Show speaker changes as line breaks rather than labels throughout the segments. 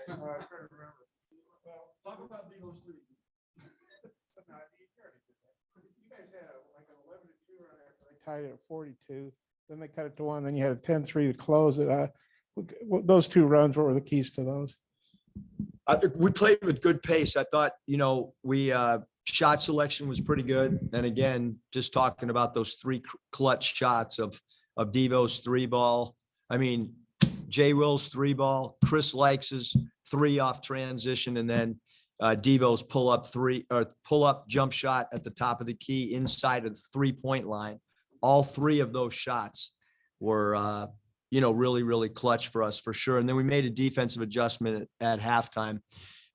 I'm trying to remember. Well, talk about Devo's three. No, you guys had like an 11-2 run after they tied it at 42. Then they cut it to 1. Then you had a 10-3 to close it. Those 2 runs, what were the keys to those?
We played with good pace. I thought, we shot selection was pretty good. And again, just talking about those 3 clutch shots of Devo's 3-ball. I mean, Jay Will's 3-ball, Chris Likes' 3 off transition, and then Devo's pull up jump shot at the top of the key inside of the 3-point line. All 3 of those shots were, really, really clutch for us for sure. And then we made a defensive adjustment at halftime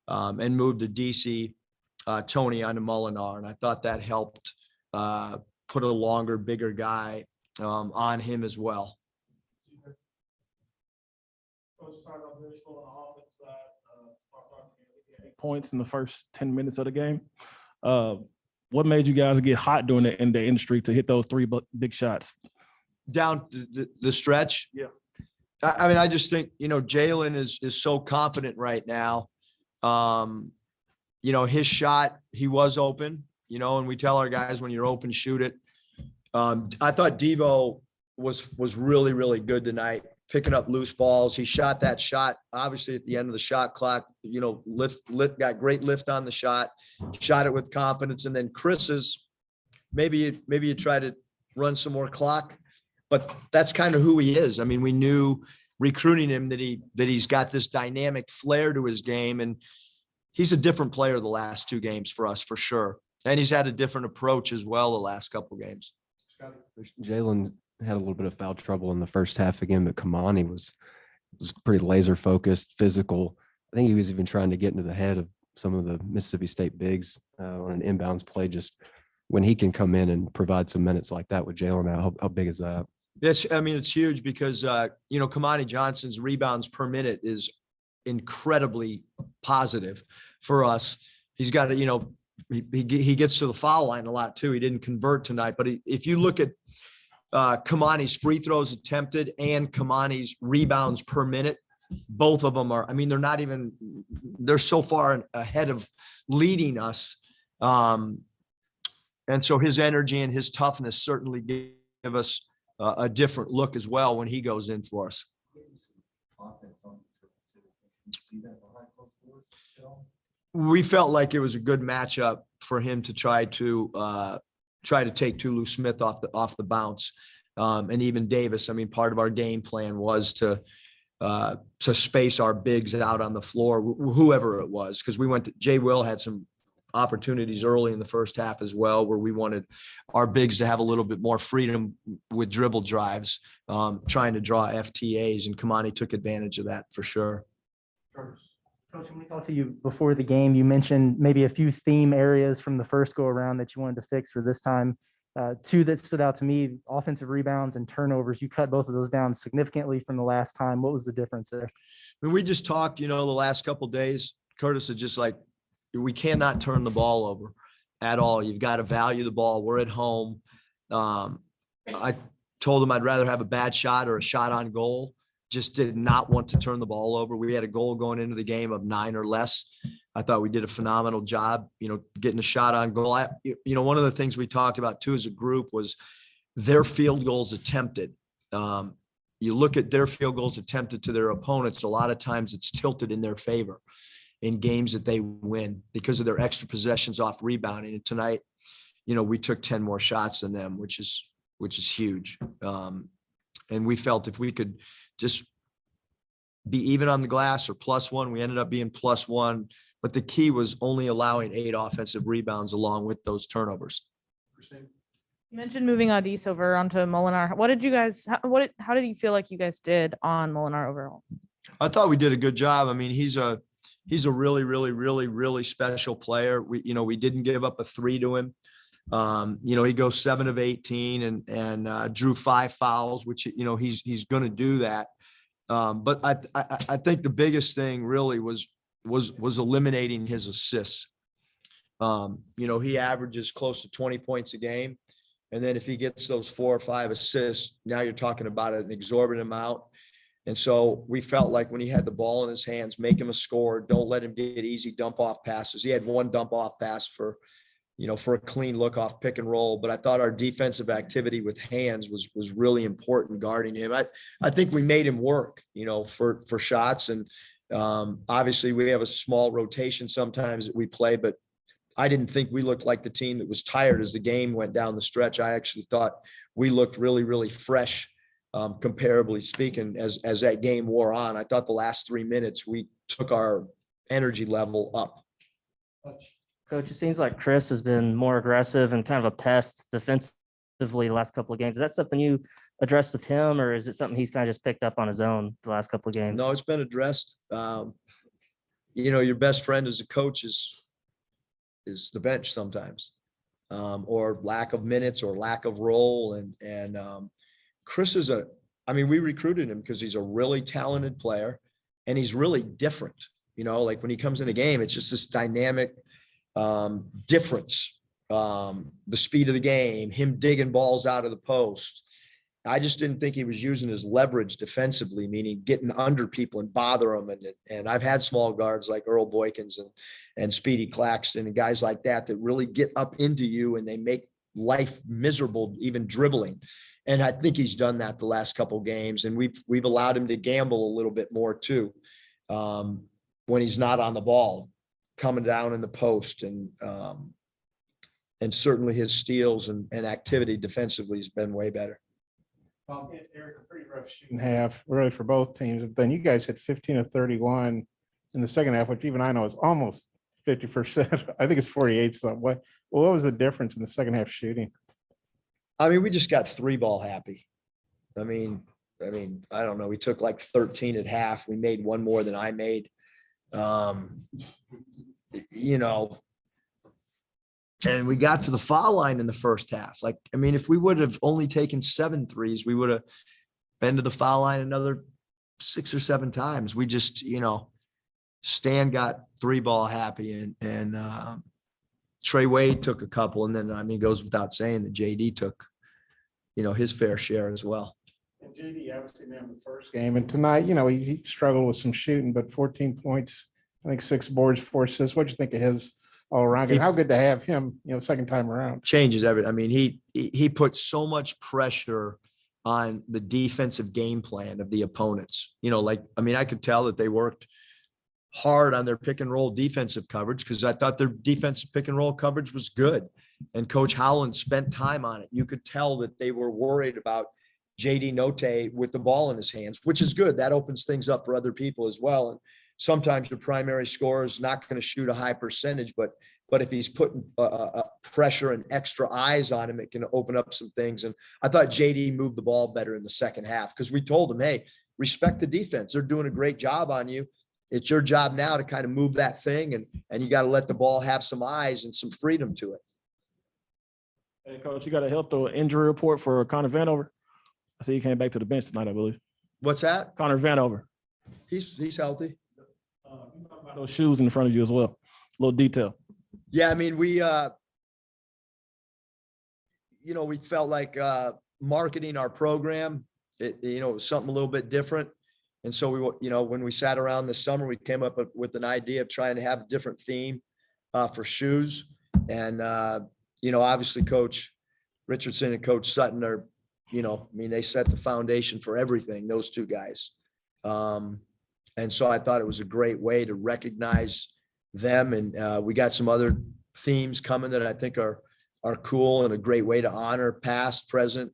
and moved the DC Tony onto Molinar. And I thought that helped put a longer, bigger guy on him as well.
Points in the first 10 minutes of the game. What made you guys get hot during the end of the industry to hit those 3 big shots?
Down the stretch.
Yeah.
I mean, I just think, Jalen is so confident right now. His shot, he was open, and we tell our guys when you're open, shoot it. I thought Devo was really, really good tonight, picking up loose balls. He shot that shot, obviously at the end of the shot clock, got great lift on the shot, shot it with confidence. And then Chris's, maybe you try to run some more clock, but that's kind of who he is. I mean, we knew recruiting him that he's got this dynamic flair to his game, and he's a different player the last 2 games for us, for sure. And he's had a different approach as well the last couple of games.
Jalen had a little bit of foul trouble in the first half again, but Kamani was pretty laser focused, physical. I think he was even trying to get into the head of some of the Mississippi State bigs on an inbounds play. Just when he can come in and provide some minutes like that with Jalen out, how big is that?
Yes, I mean, it's huge because, Kamani Johnson's rebounds per minute is incredibly positive for us. He's got he gets to the foul line a lot too. He didn't convert tonight, but if you look at Kamani's free throws attempted and Kamani's rebounds per minute, both of them are, I mean, they're so far ahead of leading us. And so his energy and his toughness certainly give us a different look as well when he goes in for us. We felt like it was a good matchup for him to try to take Tulu Smith off the bounce, and even Davis. I mean, part of our game plan was to space our bigs out on the floor, whoever it was, because Jay Will had some opportunities early in the first half as well, where we wanted our bigs to have a little bit more freedom with dribble drives, trying to draw FTAs, and Kamani took advantage of that for sure.
Coach, when we talked to you before the game, you mentioned maybe a few theme areas from the first go around that you wanted to fix for this time. 2 that stood out to me: offensive rebounds and turnovers. You cut both of those down significantly from the last time. What was the difference there?
When we just talked, the last couple of days, Curtis is just like, we cannot turn the ball over at all. You've got to value the ball. We're at home. I told him I'd rather have a bad shot or a shot on goal. Just did not want to turn the ball over. We had a goal going into the game of 9 or less. I thought we did a phenomenal job, getting a shot on goal. One of the things we talked about too as a group was their field goals attempted. You look at their field goals attempted to their opponents, a lot of times it's tilted in their favor in games that they win because of their extra possessions off rebounding. And tonight, we took 10 more shots than them, which is huge. And we felt if we could just be even on the glass or +1, we ended up being +1. But the key was only allowing 8 offensive rebounds along with those turnovers.
You mentioned moving Adis over onto Molinar. How did you feel like you guys did on Molinar overall?
I thought we did a good job. I mean, he's a really, really, really, really special player. We didn't give up a 3 to him. He goes 7 of 18 and drew 5 fouls, which, he's going to do that. But I think the biggest thing really was eliminating his assists. He averages close to 20 points a game. And then if he gets those 4 or 5 assists, now you're talking about an exorbitant amount. And so we felt like when he had the ball in his hands, make him a score. Don't let him get easy dump off passes. He had one dump off pass for a clean look off pick and roll. But I thought our defensive activity with hands was really important guarding him. I think we made him work, for shots. And obviously we have a small rotation sometimes that we play, but I didn't think we looked like the team that was tired as the game went down the stretch. I actually thought we looked really, really fresh, comparably speaking, as that game wore on. I thought the last 3 minutes, we took our energy level up.
Coach, it seems like Chris has been more aggressive and kind of a pest defensively the last couple of games. Is that something you addressed with him, or is it something he's kind of just picked up on his own the last couple of games?
No, it's been addressed. Your best friend as a coach is the bench sometimes, or lack of minutes or lack of role. And Chris is we recruited him because he's a really talented player and he's really different. Like when he comes in a game, it's just this dynamic difference. The speed of the game, him digging balls out of the post. I just didn't think he was using his leverage defensively, meaning getting under people and bother them. And I've had small guards like Earl Boykins and Speedy Claxton and guys like that really get up into you and they make life miserable, even dribbling. And I think he's done that the last couple of games. And we've allowed him to gamble a little bit more too, when he's not on the ball, coming down in the post. And certainly his steals and activity defensively has been way better.
Eric, a pretty rough shooting half, really, for both teams. But then you guys hit 15 of 31 in the second half, which even I know is almost 50%. I think it's 48 something. What was the difference in the second half shooting?
We just got 3-ball happy. I don't know. We took like 13 at half. We made one more than I made. And we got to the foul line in the first half. If we would have only taken 7 threes, we would have been to the foul line another 6 or 7 times. We just, Stan got 3-ball happy and Trey Wade took a couple. And then, it goes without saying that JD took, his fair share as well.
And JD obviously man the first game. And tonight, he struggled with some shooting, but 14 points, I think 6 boards, 4 assists. What'd you think of his all around? And how good to have him, second time around.
Changes everything. He put so much pressure on the defensive game plan of the opponents. I could tell that they worked hard on their pick and roll defensive coverage because I thought their defensive pick and roll coverage was good. And Coach Howland spent time on it. You could tell that they were worried about JD Notte with the ball in his hands, which is good. That opens things up for other people as well. And sometimes your primary scorer is not going to shoot a high percentage, but if he's putting pressure and extra eyes on him, it can open up some things. And I thought JD moved the ball better in the second half because we told him, hey, respect the defense. They're doing a great job on you. It's your job now to kind of move that thing, and you got to let the ball have some eyes and some freedom to it.
Hey, Coach, you got a health or injury report for Connor Vanover? I see he came back to the bench tonight, I believe.
What's that?
Connor Vanover.
He's healthy.
Those shoes in front of you as well. A little detail.
Yeah, we we felt like marketing our program, it was something a little bit different. And so when we sat around this summer, we came up with an idea of trying to have a different theme for shoes. And, obviously Coach Richardson and Coach Sutton are, they set the foundation for everything, those two guys. And so I thought it was a great way to recognize them. And we got some other themes coming that I think are cool and a great way to honor past, present,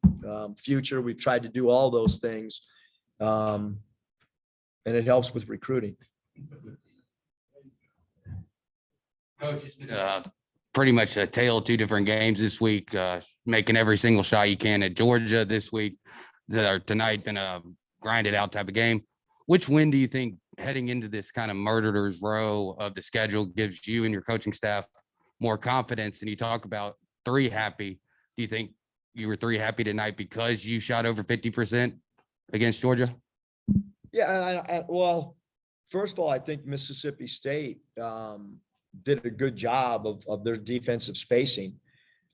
future. We've tried to do all those things. And it helps with recruiting.
Coach, it's been pretty much a tale of 2 different games this week, making every single shot you can at Georgia this week. Tonight been a grinded out type of game. Which win do you think heading into this kind of murderer's row of the schedule gives you and your coaching staff more confidence? And you talk about 3 happy. Do you think you were 3 happy tonight because you shot over 50% against Georgia?
Yeah. Well, first of all, I think Mississippi State did a good job of their defensive spacing.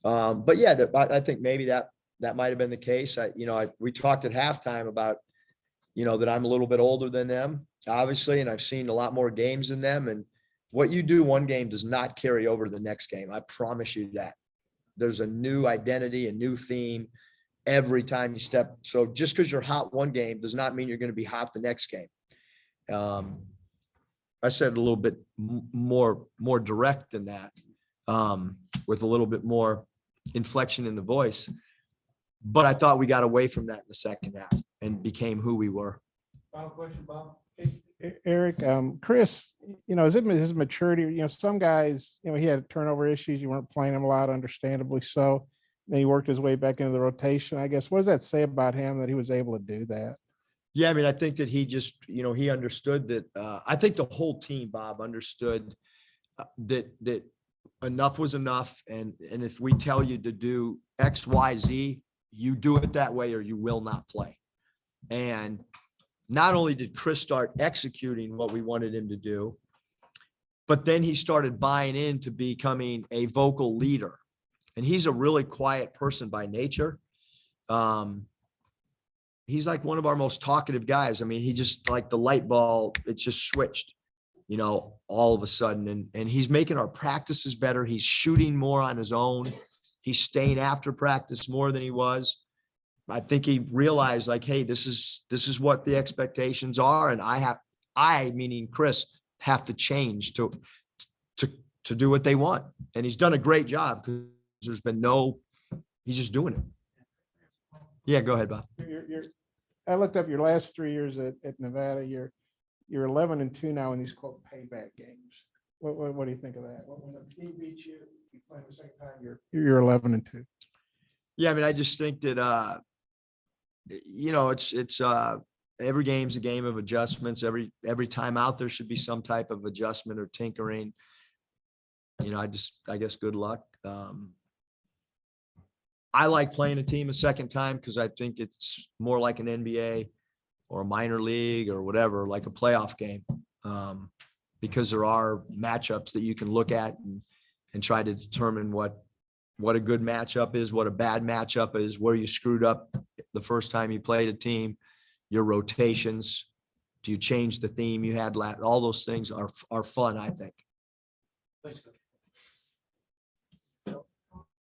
But yeah, I think maybe that might've been the case. We talked at halftime about, that I'm a little bit older than them, obviously, and I've seen a lot more games than them. And what you do one game does not carry over to the next game. I promise you that. There's a new identity, a new theme every time you step. So just because you're hot one game does not mean you're going to be hot the next game. I said a little bit more direct than that, with a little bit more inflection in the voice. But I thought we got away from that in the second half and became who we were.
Final question, Bob. Eric, Chris, is it his maturity? Some guys, he had turnover issues. You weren't playing him a lot, understandably so. Then he worked his way back into the rotation, I guess. What does that say about him that he was able to do that?
Yeah, I mean, I think that he just, he understood that. I think the whole team, Bob, understood that enough was enough. And if we tell you to do X, Y, Z, you do it that way or you will not play. And not only did Chris start executing what we wanted him to do, but then he started buying into becoming a vocal leader. And he's a really quiet person by nature. He's like one of our most talkative guys. I mean, he just like the light bulb, it just switched, all of a sudden. And he's making our practices better. He's shooting more on his own. He's staying after practice more than he was. I think he realized like, hey, this is what the expectations are. And I, meaning Chris, have to change to do what they want. And he's done a great job because there's been he's just doing it. Yeah, go ahead, Bob.
I looked up your last 3 years at Nevada. You're 11-2 now in these quote payback games. What do you think of that? When the team beats you, you play the second time, you're 11-2.
Yeah, I mean, I just think that it's every game's a game of adjustments. Every time out there should be some type of adjustment or tinkering. I guess good luck. I like playing a team a second time because I think it's more like an NBA or a minor league or whatever, like a playoff game. Because there are matchups that you can look at and try to determine what a good matchup is, what a bad matchup is, where you screwed up the first time you played a team, your rotations. Do you change the theme you had? All those things are fun, I think.
Thanks.